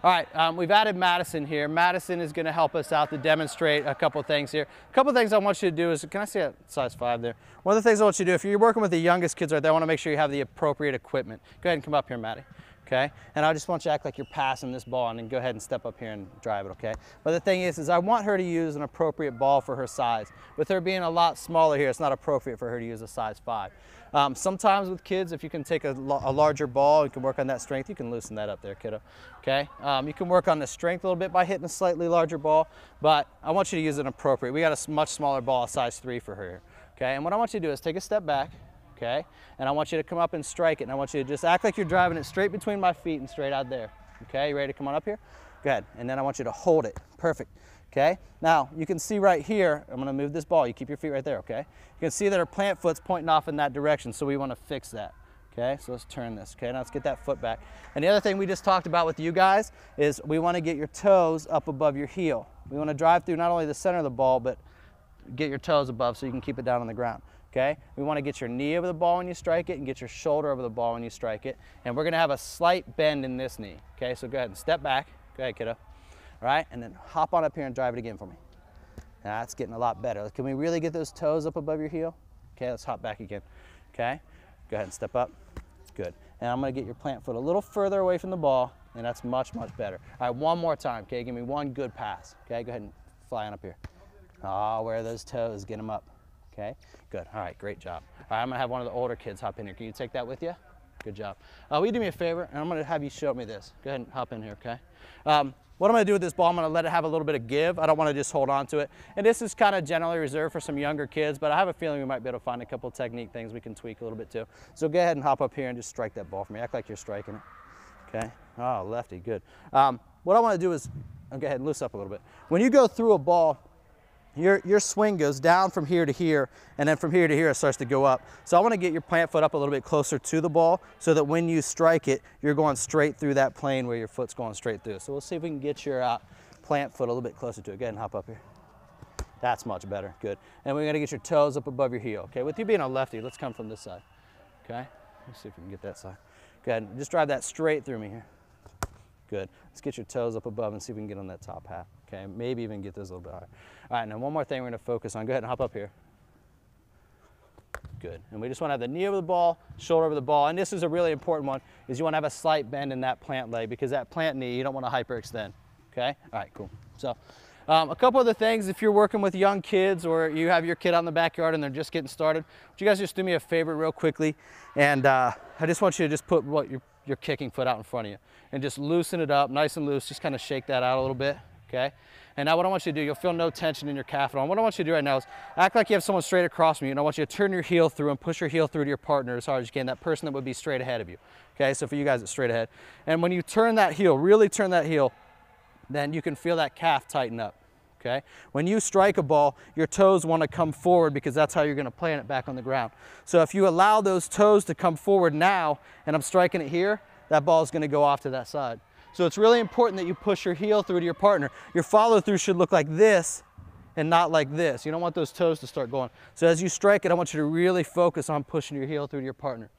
All right, we've added Madison here. Madison is going to help us out to demonstrate a couple things here. A couple things I want you to do is, can I see a size 5 there? One of the things I want you to do, if you're working with the youngest kids right there, I want to make sure you have the appropriate equipment. Go ahead and come up here, Maddie. Okay, and I just want you to act like you're passing this ball, and then go ahead and step up here and drive it, okay? But the thing is I want her to use an appropriate ball for her size. With her being a lot smaller here, it's not appropriate for her to use a size 5. Sometimes with kids, if you can take a larger ball, you can work on that strength. You can loosen that up there, kiddo, okay? You can work on the strength a little bit by hitting a slightly larger ball, but I want you to use an appropriate. We got a much smaller ball, a size 3 for her, okay? And what I want you to do is take a step back, okay? And I want you to come up and strike it, and I want you to just act like you're driving it straight between my feet and straight out there, okay? You ready to come on up here? Go ahead, and then I want you to hold it, perfect, okay? Now, you can see right here, I'm gonna move this ball, you keep your feet right there, okay? You can see that our plant foot's pointing off in that direction, so we wanna fix that, okay? So let's turn this, okay? Now let's get that foot back. And the other thing we just talked about with you guys is we wanna get your toes up above your heel. We wanna drive through not only the center of the ball, but get your toes above so you can keep it down on the ground. Okay, we want to get your knee over the ball when you strike it and get your shoulder over the ball when you strike it. And we're going to have a slight bend in this knee. Okay, so go ahead and step back. Go ahead, kiddo. All right, and then hop on up here and drive it again for me. Now, that's getting a lot better. Can we really get those toes up above your heel? Okay, let's hop back again. Okay, go ahead and step up. Good. And I'm going to get your plant foot a little further away from the ball, and that's much, much better. All right, one more time. Okay, give me one good pass. Okay, go ahead and fly on up here. Oh, where are those toes? Get them up. Okay, good. All right, great job. All right, I'm gonna have one of the older kids hop in here. Can you take that with you? Good job. Will you do me a favor? And I'm gonna have you show me this. Go ahead and hop in here, okay? What I'm gonna do with this ball, I'm gonna let it have a little bit of give. I don't wanna just hold on to it. And this is kind of generally reserved for some younger kids, but I have a feeling we might be able to find a couple technique things we can tweak a little bit too. So go ahead and hop up here and just strike that ball for me. Act like you're striking it, okay? Oh, lefty, good. What I wanna do is, go ahead and loose up a little bit. When you go through a ball, your swing goes down from here to here, and then from here to here it starts to go up. So I want to get your plant foot up a little bit closer to the ball so that when you strike it, you're going straight through that plane where your foot's going straight through. So we'll see if we can get your plant foot a little bit closer to it. Go ahead and hop up here. That's much better, good. And we're gonna get your toes up above your heel, okay? With you being a lefty, let's come from this side, okay? Let's see if we can get that side. Go ahead and just drive that straight through me here. Good. Let's get your toes up above and see if we can get on that top half. Okay, maybe even get those a little bit higher. All right, now one more thing we're gonna focus on. Go ahead and hop up here. Good. And we just wanna have the knee over the ball, shoulder over the ball. And this is a really important one, is you wanna have a slight bend in that plant leg because that plant knee, you don't wanna hyperextend. Okay? All right, cool. So a couple other things, if you're working with young kids or you have your kid out in the backyard and they're just getting started, would you guys just do me a favor real quickly? And I just want you to just put your kicking foot out in front of you and just loosen it up, nice and loose. Just kind of shake that out a little bit, okay? And now what I want you to do, you'll feel no tension in your calf at all. What I want you to do right now is act like you have someone straight across from you, and I want you to turn your heel through and push your heel through to your partner as hard as you can, that person that would be straight ahead of you, okay? So for you guys, it's straight ahead. And when you turn that heel, really turn that heel, then you can feel that calf tighten up, okay? When you strike a ball, your toes want to come forward because that's how you're going to plant it back on the ground. So if you allow those toes to come forward now, and I'm striking it here, that ball is going to go off to that side. So it's really important that you push your heel through to your partner. Your follow through should look like this and not like this. You don't want those toes to start going. So as you strike it, I want you to really focus on pushing your heel through to your partner.